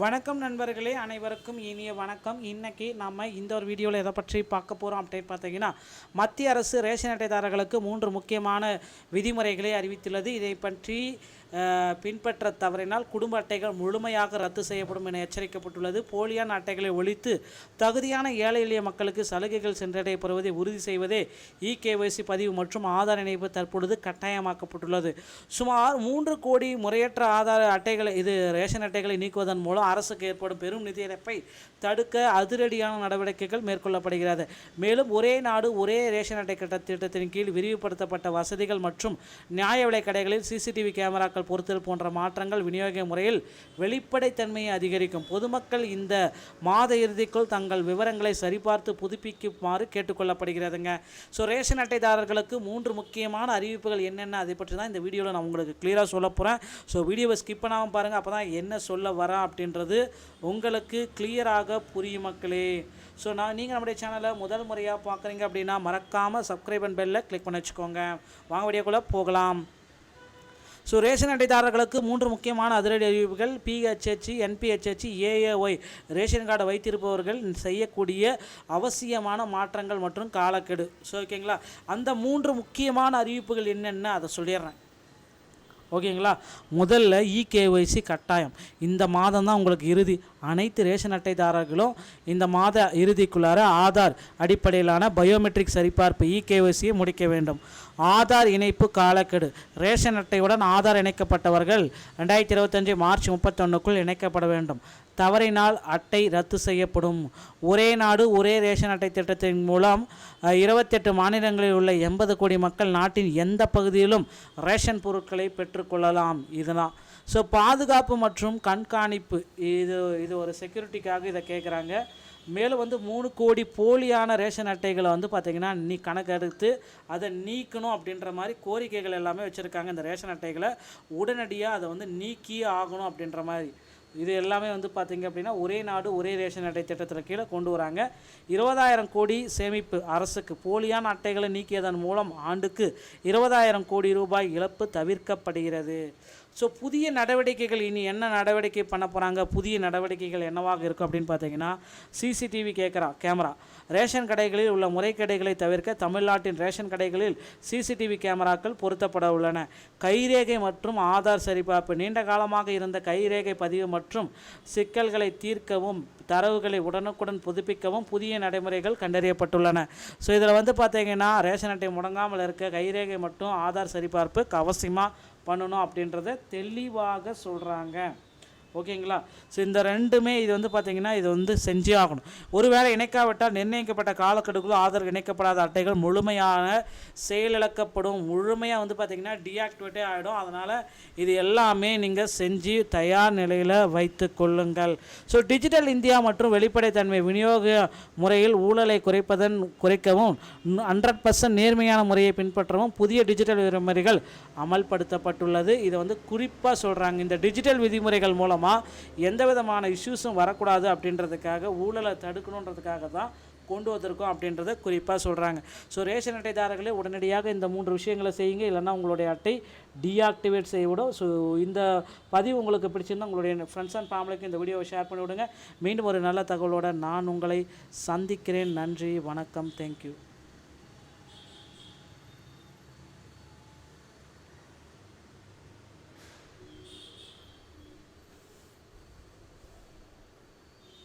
வணக்கம் நண்பர்களே, அனைவருக்கும் இனிய வணக்கம். இன்றைக்கி நம்ம இந்த ஒரு வீடியோவில் எதை பற்றி பார்க்க போகிறோம் அப்படின்னு பார்த்தீங்கன்னா, மத்திய அரசு ரேஷன் அட்டைதாரர்களுக்கு 3 முக்கியமான விதிமுறைகளை அறிவித்துள்ளது. இதை பற்றி பின்பற்ற தவறினால் குடும்ப அட்டைகள் முழுமையாக ரத்து செய்யப்படும் என எச்சரிக்கப்பட்டுள்ளது. போலியான அட்டைகளை ஒழித்து தகுதியான ஏழை எளிய மக்களுக்கு சலுகைகள் சென்றடையப்படுவதை உறுதி செய்வதே இகேஒய்சி பதிவு மற்றும் ஆதார் இணைப்பு தற்பொழுது கட்டாயமாக்கப்பட்டுள்ளது. சுமார் 3 கோடி முறையற்ற ஆதார் அட்டைகளை ரேஷன் அட்டைகளை நீக்குவதன் மூலம் அரசுக்கு ஏற்படும் பெரும் நிதி இழப்பை தடுக்க அதிரடியான நடவடிக்கைகள் மேற்கொள்ளப்படுகிறது. மேலும் ஒரே நாடு ஒரே ரேஷன் அட்டை திட்டத்தின் கீழ் விரிவுபடுத்தப்பட்ட வசதிகள் மற்றும் நியாய விலை கடைகளில் சிசிடிவி கேமராக்கள் பொறுத்தல் போன்ற மாற்றங்கள் விநியோக முறையில் வெளிப்படைத்தன்மையை அதிகரிக்கும். பொதுமக்கள் இந்த மாத இறுதிக்குள் தங்கள் விவரங்களை சரிபார்த்து புதுப்பிக்குமாறு கேட்டுக்கொள்ளப்படுகிறதுங்க. ஸோ ரேஷன் அட்டைதாரர்களுக்கு 3 முக்கியமான அறிவிப்புகள் என்னென்ன, அதை பற்றி தான் இந்த வீடியோவில் நான் உங்களுக்கு கிளியராக சொல்ல போகிறேன். ஸோ வீடியோவை ஸ்கிப் பண்ணாமல் பாருங்கள், அப்போ தான் என்ன சொல்ல வரேன் அப்படின்றது உங்களுக்கு கிளியராக புரியும் மக்களே. ஸோ நீங்கள் நம்முடைய சேனலை முதல் முறையாக பார்க்குறீங்க அப்படின்னா மறக்காமல் சப்ஸ்கிரைப் அண்ட் பெல்லை கிளிக் பண்ணி வச்சுக்கோங்க. வாங்க வீடியோக்குள்ளே போகலாம். ஸோ ரேஷன் அட்டைதாரர்களுக்கு 3 முக்கியமான அதிரடி அறிவிப்புகள். பிஹெச்ஹெச், என்பிஹெச்ஹெச், ஏஏஒய் ரேஷன் கார்டை வைத்திருப்பவர்கள் செய்யக்கூடிய அவசியமான மாற்றங்கள் மற்றும் காலக்கெடு. ஸோ ஓகேங்களா, அந்த 3 முக்கியமான அறிவிப்புகள் என்னென்ன அதை சொல்லிடுறேன். ஓகேங்களா, முதல்ல இகேஒய்சி கட்டாயம். இந்த மாதம் தான் உங்களுக்கு இறுதி. அனைத்து ரேஷன் அட்டைதாரர்களும் இந்த மாத இறுதிக்குள்ளார ஆதார் அடிப்படையிலான பயோமெட்ரிக் சரிபார்ப்பு இகேஒய்சியை முடிக்க வேண்டும். ஆதார் இணைப்பு காலக்கெடு. ரேஷன் அட்டையுடன் ஆதார் இணைக்கப்பட்டவர்கள் 2025 மார்ச் 31க்குள் இணைக்கப்பட வேண்டும். தவறினால் அட்டை ரத்து செய்யப்படும். ஒரே நாடு ஒரே ரேஷன் அட்டை திட்டத்தின் மூலம் 28 மாநிலங்களில் உள்ள 80 கோடி மக்கள் நாட்டின் எந்த பகுதியிலும் ரேஷன் பொருட்களை பெற்றுக்கொள்ளலாம். இதுதான். ஸோ பாதுகாப்பு மற்றும் கண்காணிப்பு, இது ஒரு செக்யூரிட்டிக்காக இதை கேட்குறாங்க. மேலும் 3 கோடி போலியான ரேஷன் அட்டைகளை பார்த்திங்கன்னா கணக்கெடுத்து அதை நீக்கணும் அப்படின்ற மாதிரி கோரிக்கைகள் எல்லாமே வச்சுருக்காங்க. இந்த ரேஷன் அட்டைகளை உடனடியாக அதை நீக்கியே ஆகணும் அப்படின்ற மாதிரி. இது எல்லாமே பார்த்திங்க அப்படின்னா ஒரே நாடு ஒரே ரேஷன் அட்டை திட்டத்தில் கீழே கொண்டு வராங்க. 20,000 கோடி சேமிப்பு அரசுக்கு. போலியான அட்டைகளை நீக்கியதன் மூலம் ஆண்டுக்கு 20,000 கோடி ரூபாய் இழப்பு தவிர்க்கப்படுகிறது. ஸோ புதிய நடவடிக்கைகள் இனி என்ன நடவடிக்கை பண்ண போகிறாங்க, புதிய நடவடிக்கைகள் என்னவாக இருக்கும் அப்படின்னு பார்த்தீங்கன்னா, சிசிடிவி கேமரா ரேஷன் கடைகளில் உள்ள முறைகேடுகளை தவிர்க்க தமிழ்நாட்டின் ரேஷன் கடைகளில் சிசிடிவி கேமராக்கள் பொருத்தப்பட உள்ளன. கைரேகை மற்றும் ஆதார் சரிபார்ப்பு. நீண்ட காலமாக இருந்த கைரேகை பதிவு மற்றும் சிக்கல்களை தீர்க்கவும் தரவுகளை உடனுக்குடன் புதுப்பிக்கவும் புதிய நடைமுறைகள் கண்டறியப்பட்டுள்ளன. ஸோ இதில் பார்த்தீங்கன்னா ரேஷன் அட்டை முடங்காமல் இருக்க கைரேகை மற்றும் ஆதார் சரிபார்ப்பு அவசியமாக பண்ணணும் அப்படின்றத தெளிவாக சொல்கிறாங்க. ஓகேங்களா. ஸோ இந்த ரெண்டுமே இது பார்த்திங்கன்னா இது செஞ்சே ஆகணும். ஒருவேளை இணைக்காவிட்டால் நிர்ணயிக்கப்பட்ட காலக்கெடுக்குள்ள ஆதார் இணைக்கப்படாத அட்டைகள் முழுமையான செயலிழக்கப்படும். முழுமையாக பார்த்திங்கன்னா டீஆக்டிவேட்டே ஆகிடும். அதனால் இது எல்லாமே நீங்கள் செஞ்சு தயார் நிலையில் வைத்து கொள்ளுங்கள். ஸோ டிஜிட்டல் இந்தியா மற்றும் வெளிப்படைத்தன்மை விநியோக முறையில் ஊழலை குறைக்கவும் 100% நேர்மையான முறையை பின்பற்றவும் புதிய டிஜிட்டல் விதிமுறைகள் அமல்படுத்தப்பட்டுள்ளது. இதை குறிப்பாக சொல்கிறாங்க. இந்த டிஜிட்டல் விதிமுறைகள் மூலமாக எந்த விதமான இஷ்யூஸும் வரக்கூடாது அப்படின்றதுக்காக, ஊழலை தடுக்கணுன்றதுக்காக தான் கொண்டு வந்திருக்கோம் அப்படின்றத குறிப்பாக சொல்கிறாங்க. ஸோ ரேஷன் அட்டைதாரர்களே உடனடியாக இந்த 3 விஷயங்களை செய்யுங்க, இல்லைன்னா உங்களுடைய அட்டை டீஆக்டிவேட் செய்யவிடும். ஸோ இந்த பதிவு உங்களுக்கு பிடிச்சிருந்தால் உங்களுடைய ஃப்ரெண்ட்ஸ் அண்ட் ஃபேமிலிக்கு இந்த வீடியோவை ஷேர் பண்ணி விடுங்க. மீண்டும் ஒரு நல்ல தகவலோடு நான் உங்களை சந்திக்கிறேன். நன்றி, வணக்கம், தேங்க்யூ.